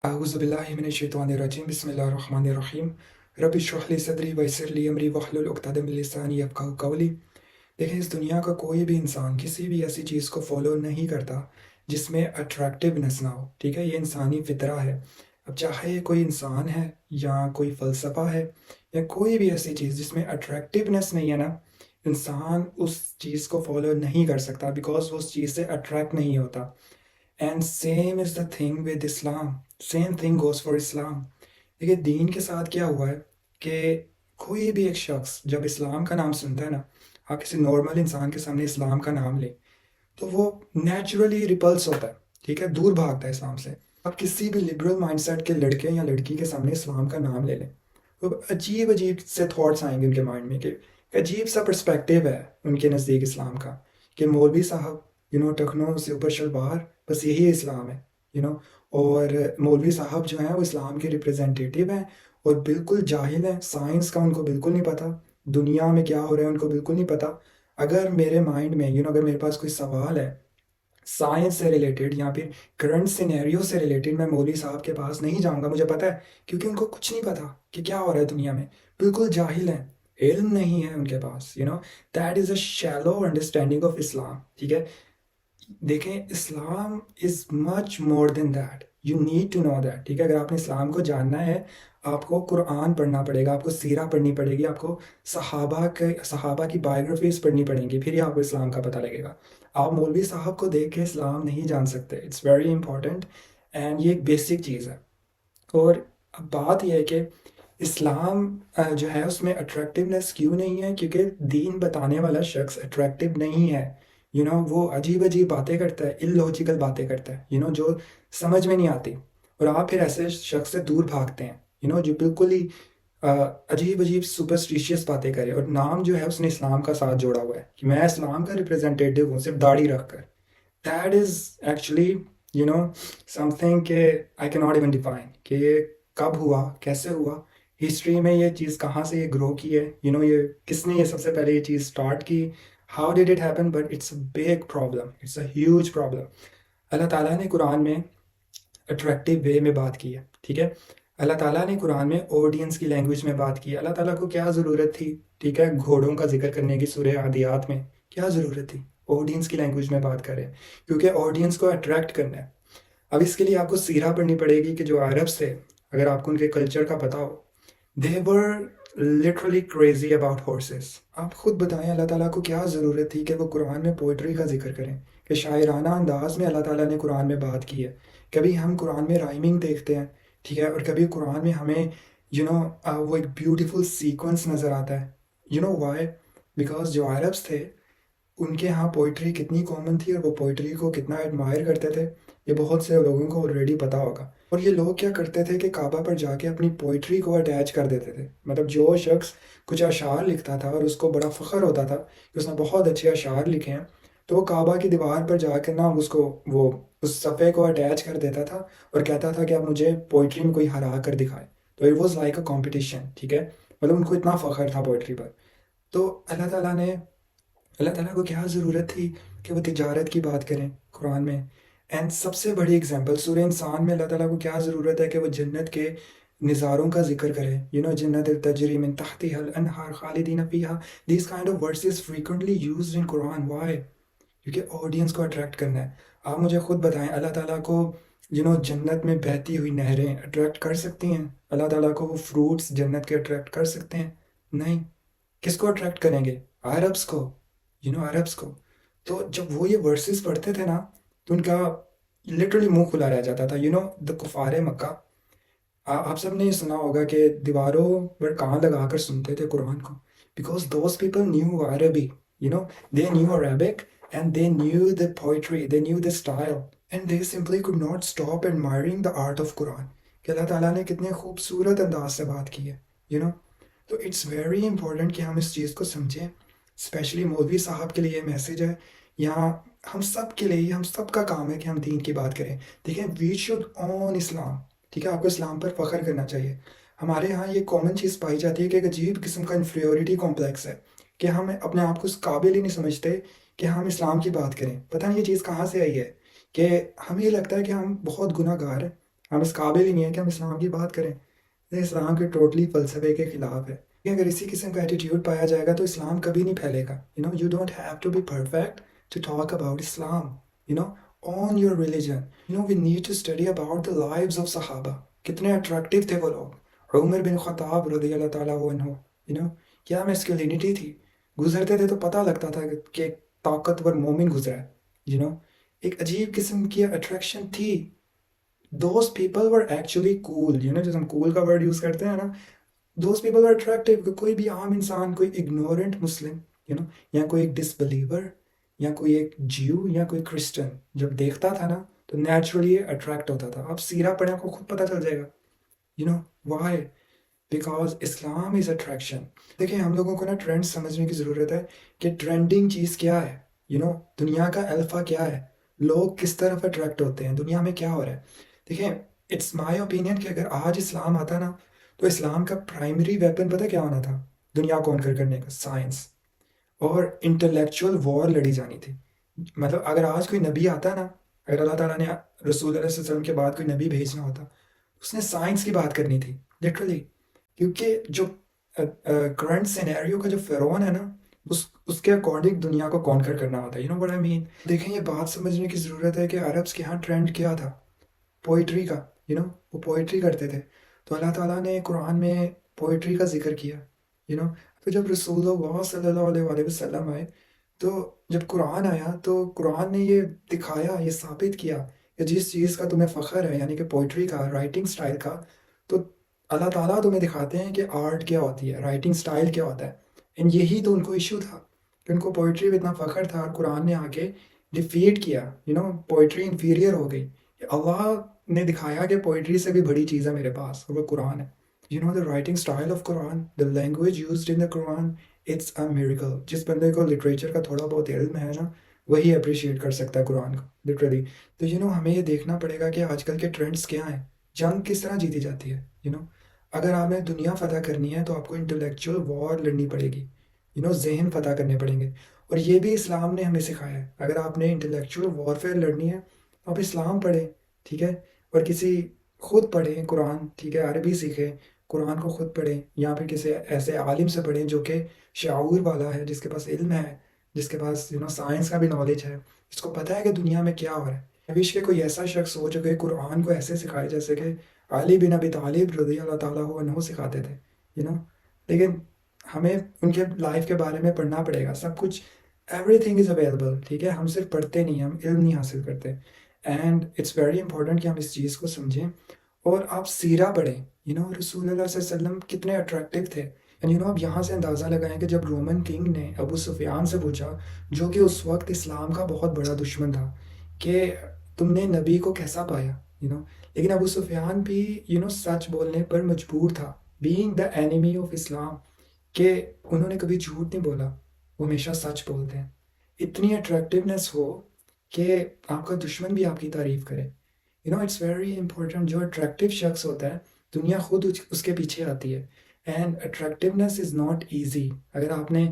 أعوذ بالله من الشيطان الرجيم بسم الله الرحمن الرحیم رب اشرح لی صدری ویسر لی امری واحلل عقدۃ من لسانی یفقهوا قولی۔ دیکھیں، اس دنیا کا کوئی بھی انسان کسی بھی ایسی چیز کو فالو نہیں کرتا جس میں اٹریکٹیونیس نہ ہو، ٹھیک ہے؟ یہ انسانی فطرہ ہے۔ اب چاہے کوئی انسان ہے یا کوئی فلسفہ ہے یا کوئی بھی ایسی چیز جس میں اٹریکٹیونیس نہیں ہے نا، انسان اس چیز کو فالو نہیں کر سکتا بیکاز وہ اس چیز سے اٹریکٹ نہیں ہوتا۔ And same is the thing with Islam, same thing goes for Islam. دیکھیے، دین کے ساتھ کیا ہوا ہے کہ کوئی بھی ایک شخص جب اسلام کا نام سنتا ہے نا، آپ کسی نارمل انسان کے سامنے اسلام کا نام لیں تو وہ نیچرلی ریپلس ہوتا ہے، ٹھیک ہے؟ دور بھاگتا ہے اسلام سے۔ آپ کسی بھی لبرل مائنڈ سیٹ کے لڑکے یا لڑکی کے سامنے اسلام کا نام لے لیں، تو عجیب عجیب سے تھاٹس آئیں گے ان کے مائنڈ میں، کہ عجیب سا پرسپیکٹیو ہے ان کے نزدیک اسلام کا، کہ مولوی صاحب ٹخنوں سے اوپر شلوار، بس یہی اسلام ہے، اور مولوی صاحب جو ہیں وہ اسلام کے ریپرزینٹیٹیو ہیں اور بالکل جاہل ہیں، سائنس کا ان کو بالکل نہیں پتہ، دنیا میں کیا ہو رہا ہے ان کو بالکل نہیں پتہ۔ اگر میرے مائنڈ میں اگر میرے پاس کوئی سوال ہے سائنس سے ریلیٹڈ یا پھر کرنٹ سینیریو سے ریلیٹڈ، میں مولوی صاحب کے پاس نہیں جاؤں گا، مجھے پتہ ہے، کیونکہ ان کو کچھ نہیں پتہ کہ کیا ہو رہا ہے دنیا میں، بالکل جاہل ہیں، علم نہیں ہے ان کے پاس، that is a shallow understanding of Islam, ٹھیک ہے؟ دیکھیں، Islam is much more than that, you need to know that, ٹھیک ہے؟ اگر آپ نے اسلام کو جاننا ہے، آپ کو قرآن پڑھنا پڑے گا، آپ کو سیرہ پڑھنی پڑے گی، آپ کو صحابہ کی بایوگرافیز پڑھنی پڑیں گی، پھر ہی آپ کو اسلام کا پتہ لگے گا۔ آپ مولوی صاحب کو دیکھ کے اسلام نہیں جان سکتے، اٹس ویری امپورٹنٹ، اینڈ یہ ایک بیسک چیز ہے۔ اور اب بات یہ ہے کہ اسلام جو ہے اس میں اٹریکٹیونیس کیوں نہیں ہے؟ کیونکہ دین بتانے والا شخص اٹریکٹیو نہیں ہے، وہ عجیب عجیب باتیں کرتا ہے، الوجیکل باتیں کرتا ہے، جو سمجھ میں نہیں آتی، اور آپ پھر ایسے شخص سے دور بھاگتے ہیں، جو بالکل ہی عجیب عجیب سپرسٹیشیس باتیں کرے، اور نام جو ہے اس نے اسلام کا ساتھ جوڑا ہوا ہے کہ میں اسلام کا ریپرزینٹیٹیو ہوں، صرف داڑھی رکھ کر۔ That is actually some thing کہ آئی کی ناٹ ایون ڈیفائن کہ یہ کب ہوا، کیسے ہوا، ہسٹری میں یہ چیز کہاں سے یہ گرو کی ہے، یہ کس نے یہ سب سے پہلے یہ چیز اسٹارٹ کی، how did it happen, but it's a big problem, it's a huge problem. اللہ تعالیٰ نے قرآن میں اٹریکٹیو وے میں بات کی ہے، ٹھیک ہے؟ اللہ تعالیٰ نے قرآن میں آڈینس کی لینگویج میں بات کی ہے۔ اللہ تعالیٰ کو کیا ضرورت تھی، ٹھیک ہے، گھوڑوں کا ذکر کرنے کی سورہ عادیات میں؟ کیا ضرورت تھی؟ آڈینس کی لینگویج میں بات کریں، کیونکہ آڈینس کو اٹریکٹ کرنا ہے۔ اب اس کے لیے آپ کو سیرہ پڑھنی پڑے گی کہ جو عربس تھے، اگر آپ کو ان کے کلچر کا پتہ ہو، they were literally crazy about horses۔ آپ خود بتائیں اللہ تعالیٰ کو کیا ضرورت تھی کہ وہ قرآن میں پوئٹری کا ذکر کریں، کہ شاعرانہ انداز میں اللہ تعالیٰ نے قرآن میں بات کی ہے۔ کبھی ہم قرآن میں رائمنگ دیکھتے ہیں، ٹھیک ہے، اور کبھی قرآن میں ہمیں وہ ایک بیوٹیفل سیکوینس نظر آتا ہے۔ وائی؟ بیکاز جو عربس تھے ان کے ہاں پوئٹری کتنی کامن تھی اور وہ پوئٹری کو کتنا ایڈمائر کرتے تھے، یہ بہت سے لوگوں کو آلریڈی پتہ ہوگا۔ اور یہ لوگ کیا کرتے تھے کہ کعبہ پر جا کے اپنی پوئٹری کو اٹیچ کر دیتے تھے، مطلب جو شخص کچھ اشعار لکھتا تھا اور اس کو بڑا فخر ہوتا تھا کہ اس نے بہت اچھے اشعار لکھے ہیں، تو وہ کعبہ کی دیوار پر جا کے اس صفحے کو اٹیچ کر دیتا تھا اور کہتا تھا کہ اب مجھے پوئٹری میں کوئی ہرا کر دکھائے، تو it was like a competition, ٹھیک ہے؟ مطلب ان کو اتنا فخر تھا پوئٹری پر۔ تو اللہ تعالیٰ کو کیا ضرورت تھی کہ وہ تجارت کی بات کریں قرآن میں؟ اینڈ سب سے بڑی اگزامپل سورہ انسان میں اللہ تعالیٰ کو کیا ضرورت ہے کہ وہ جنت کے نظاروں کا ذکر کرے، جنت تجری من تحتها الانہار خالدین فیہا، these kind of verses frequently used in Quran. Why? کیونکہ آڈینس کو اٹریکٹ کرنا ہے۔ آپ مجھے خود بتائیں، اللہ تعالیٰ کو جنت میں بہتی ہوئی نہریں اٹریکٹ کر سکتی ہیں؟ اللہ تعالیٰ کو وہ فروٹس جنت کے اٹریکٹ کر سکتے ہیں؟ نہیں۔ کس کو اٹریکٹ کریں گے؟ عربس کو، عربس کو۔ تو جب وہ یہ ورسز پڑھتے تھے نا تو ان کا لٹرلی منہ کھلا رہ جاتا تھا۔ دا کفار مکہ، آپ سب نے یہ سنا ہوگا کہ دیواروں پر کان لگا کر سنتے تھے قرآن کو، بیکاز دوز پیپل نیو عربی، they knew Arabic and they knew the poetry, they knew the style, and they simply could not stop admiring the art of قرآن، کہ اللہ تعالیٰ نے کتنے خوبصورت انداز سے بات کی ہے، تو اٹس ویری امپورٹنٹ کہ ہم اس چیز کو سمجھیں۔ اسپیشلی مولوی صاحب کے لیے یہ میسیج ہے، یہاں ہم سب کے لیے، ہم سب کا کام ہے کہ ہم دین کی بات کریں۔ دیکھیں، وی شوڈ اون اسلام، ٹھیک ہے؟ آپ کو اسلام پر فخر کرنا چاہیے۔ ہمارے ہاں یہ کامن چیز پائی جاتی ہے کہ ایک عجیب قسم کا انفیریورٹی کمپلیکس ہے، کہ ہم اپنے آپ کو اس قابل ہی نہیں سمجھتے کہ ہم اسلام کی بات کریں۔ پتہ نہیں یہ چیز کہاں سے آئی ہے، کہ ہمیں یہ لگتا ہے کہ ہم بہت گناہ گار ہیں، ہم اس قابل ہی نہیں ہیں کہ ہم اسلام کی بات کریں. یہ اسلام کے ٹوٹلی فلسفے کے خلاف ہے. کہ اگر اسی قسم کا ایٹیٹیوڈ پایا جائے گا تو اسلام کبھی نہیں پھیلے گا. You don't have to be perfect to talk about Islam. On your religion. We need to study about the lives of صحابہ. کتنے اٹریکٹیو تھے وہ لوگ. عمر بن خطاب رضی اللہ تعالیٰ عنہ. کیا میسکولینٹی تھی. گزرتے تھے تو پتہ لگتا تھا کہ ایک طاقتور مومن گزرا ہے. ایک عجیب قسم کی اٹریکشن تھی. دوز پیپل ور ایکچولی کول. جیسے ہم کول کا ورڈ یوز کرتے ہیں نا, دوز پیپل ور اٹریکٹیو. کوئی بھی عام انسان, کوئی اگنورنٹ مسلم, یا کوئی ایک ڈس بلیور, یا کوئی ایک جیو, یا کوئی کرسچن جب دیکھتا تھا نا تو نیچرلی اٹریکٹ ہوتا تھا. آپ سیرہ پڑھیں, آپ کو خود پتہ چل جائے گا. Why? Because Islam is attraction. دیکھیں, ہم لوگوں کو نا ٹرینڈ سمجھنے کی ضرورت ہے کہ ٹرینڈنگ چیز کیا ہے. دنیا کا الفا کیا ہے, لوگ کس طرف اٹریکٹ ہوتے ہیں, دنیا میں کیا ہو رہا ہے. دیکھیں, اٹس مائی اوپینین کہ اگر آج اسلام آتا نا تو اسلام کا پرائمری ویپن پتہ کیا ہونا تھا دنیا کو کنکر کرنے کا؟ سائنس اور انٹلیکچوئل وار لڑی جانی تھی. مطلب اگر آج کوئی نبی آتا نا, اگر اللہ تعالیٰ نے رسول اللہ صلی اللہ علیہ وسلم کے بعد کوئی نبی بھیجنا ہوتا, اس نے سائنس کی بات کرنی تھی لٹرلی. کیونکہ جو کرنٹ سینیریو کا جو فرعون ہے نا, اس کے اکارڈنگ دنیا کو کانکر کرنا ہوتا ہے. what I mean. دیکھیں, یہ بات سمجھنے کی ضرورت ہے کہ عربس کے ہاں ٹرینڈ کیا تھا پوئٹری کا. وہ پوئٹری کرتے تھے, تو اللہ تعالیٰ نے قرآن میں پوئٹری کا ذکر کیا. تو جب رسول اللہ صلی اللہ علیہ وسلم آئے, تو جب قرآن آیا تو قرآن نے یہ دکھایا, یہ ثابت کیا کہ جس چیز کا تمہیں فخر ہے, یعنی کہ پوئٹری کا, رائٹنگ سٹائل کا, تو اللہ تعالیٰ تمہیں دکھاتے ہیں کہ آرٹ کیا ہوتی ہے, رائٹنگ سٹائل کیا ہوتا ہے. اینڈ یہی تو ان کو ایشو تھا کہ ان کو پوئٹری میں اتنا فخر تھا, اور قرآن نے آ کے ڈیفیٹ کیا. پوئٹری انفیریئر ہو گئی. اللہ نے دکھایا کہ پوئٹری سے بھی بڑی چیز ہے میرے پاس, اور وہ قرآن ہے. the writing style of Quran, the language used in the Quran, it's a miracle. جس بندے کو لٹریچر کا تھوڑا بہت علم ہے نا, وہی اپریشیٹ کر سکتا ہے قرآن کو لٹرلی. تو ہمیں یہ دیکھنا پڑے گا کہ آج کل کے ٹرینڈس کیا ہیں, جنگ کس طرح جیتی جاتی ہے. اگر آپ نے دنیا فتح کرنی ہے تو آپ کو انٹلیکچوئل وار لڑنی پڑے گی. ذہن فتح کرنے پڑیں گے, اور یہ بھی اسلام نے ہمیں سکھایا ہے. اگر آپ نے انٹلیکچوئل وارفیئر لڑنی ہے تو آپ اسلام پڑھیں, ٹھیک ہے, اور کسی خود پڑھیں قرآن, ٹھیک ہے, عربی سیکھیں, قرآن کو خود پڑھیں, یا پھر کسی ایسے عالم سے پڑھیں جو کہ شعور والا ہے, جس کے پاس علم ہے, جس کے پاس سائنس کا بھی نالج ہے, جس کو پتہ ہے کہ دنیا میں کیا ہو رہا ہے. I wish کہ کوئی ایسا شخص ہو جو کہ قرآن کو ایسے سکھائے جیسے کہ علی بن ابی طالب رضی اللہ تعالیٰ عنہ سکھاتے تھے. لیکن ہمیں ان کے لائف کے بارے میں پڑھنا پڑے گا. سب کچھ, ایوری تھنگ از اویلیبل, ٹھیک ہے. ہم صرف پڑھتے نہیں, ہم علم نہیں حاصل کرتے. اینڈ اٹس ویری امپورٹنٹ کہ ہم اس چیز کو سمجھیں, اور آپ سیرہ پڑھیں. رسول اللہ صلی اللہ علیہ وسلم کتنے اٹریکٹیو تھے. اینڈ اب یہاں سے اندازہ لگائیں کہ جب رومن کنگ نے ابو سفیان سے پوچھا, جو کہ اس وقت اسلام کا بہت بڑا دشمن تھا, کہ تم نے نبی کو کیسا پایا. لیکن ابو سفیان بھی سچ بولنے پر مجبور تھا, بینگ دا اینیمی آف اسلام, کہ انہوں نے کبھی جھوٹ نہیں بولا, وہ ہمیشہ سچ بولتے ہیں. اتنی اٹریکٹیونیس ہو کہ آپ کا دشمن بھی آپ کی تعریف کرے. It's very important. جو اٹریکٹیو شخص ہوتا ہے دنیا خود اس کے پیچھے آتی ہے. And attractiveness is not easy. اگر آپ نے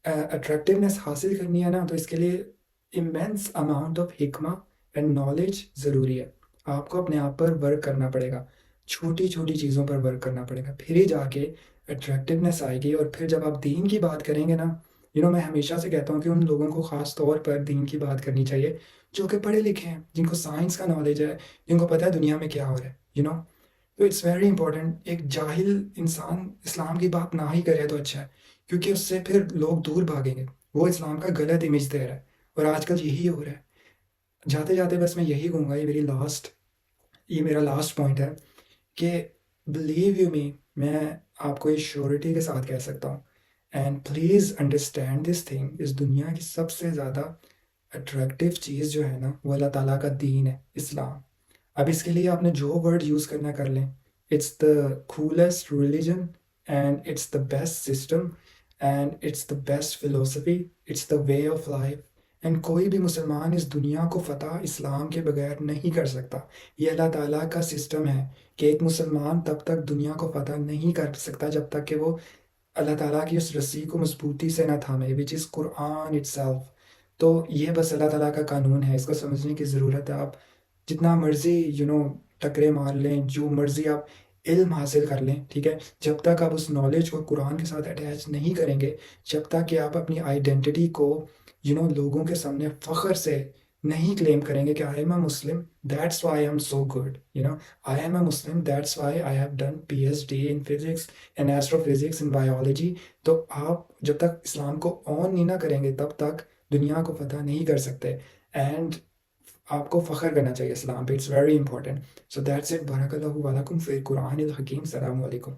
اٹریکٹیونیس حاصل کرنی ہے نا, تو اس کے لیے امینس اماؤنٹ آف حکمہ اینڈ نالج ضروری ہے. آپ کو اپنے آپ پر ورک کرنا پڑے گا, چھوٹی چھوٹی چیزوں پر ورک کرنا پڑے گا, پھر ہی جا کے اٹریکٹیونیس آئے گی. اور پھر جب آپ دین کی بات کریں گے نا, میں ہمیشہ سے کہتا ہوں کہ ان لوگوں کو خاص طور پر دین کی بات کرنی چاہیے جو کہ پڑھے لکھے ہیں, جن کو سائنس کا نالج ہے, جن کو پتہ ہے دنیا میں کیا ہو رہا ہے. تو اٹس ویری امپورٹنٹ. ایک جاہل انسان اسلام کی بات نہ ہی کرے تو اچھا ہے, کیونکہ اس سے پھر لوگ دور بھاگیں گے. وہ اسلام کا غلط امیج دے رہا ہے, اور آج کل یہی ہو رہا ہے. جاتے جاتے بس میں یہی کہوں گا, یہ میرا لاسٹ پوائنٹ ہے, کہ بلیو یو می, میں آپ کو اس شیورٹی کے ساتھ کہہ سکتا ہوں, and please understand this thing, اس دنیا کی سب سے زیادہ اٹریکٹیو چیز جو ہے نا, وہ اللہ تعالیٰ کا دین ہے, اسلام. اب اس کے لیے آپ نے جو ورڈ یوز کرنا کر لیں. It's the coolest religion, and it's the best system, and it's the best فلسفی, it's the way of life. And کوئی بھی مسلمان اس دنیا کو فتح اسلام کے بغیر نہیں کر سکتا. یہ اللہ تعالیٰ کا سسٹم ہے کہ ایک مسلمان تب تک دنیا کو فتح نہیں کر سکتا جب تک کہ وہ اللہ تعالیٰ کی اس رسی کو مضبوطی سے نہ تھامے, وچ از قرآن itself. تو یہ بس اللہ تعالیٰ کا قانون ہے, اس کو سمجھنے کی ضرورت ہے. آپ جتنا مرضی ٹکرے مار لیں، جو مرضی آپ علم حاصل کر لیں، ٹھیک ہے، جب تک آپ اس نالج کو قرآن کے ساتھ اٹیچ نہیں کریں گے، جب تک کہ آپ اپنی آئیڈینٹی کو لوگوں کے سامنے فخر سے نہیں کلیم کریں گے کہ I am a Muslim, that's why I am so good, I am a Muslim, that's why I have done P H D in physics, in astrophysics, in biology. تو آپ جب تک اسلام کو آن نہیں نہ کریں گے تب تک دنیا کو فتح نہیں کر سکتے. اینڈ آپ کو فخر کرنا چاہیے اسلام پہ، it's very important. So that's it. بارک اللہ علیکم فی القرآن الحکیم. السلام علیکم.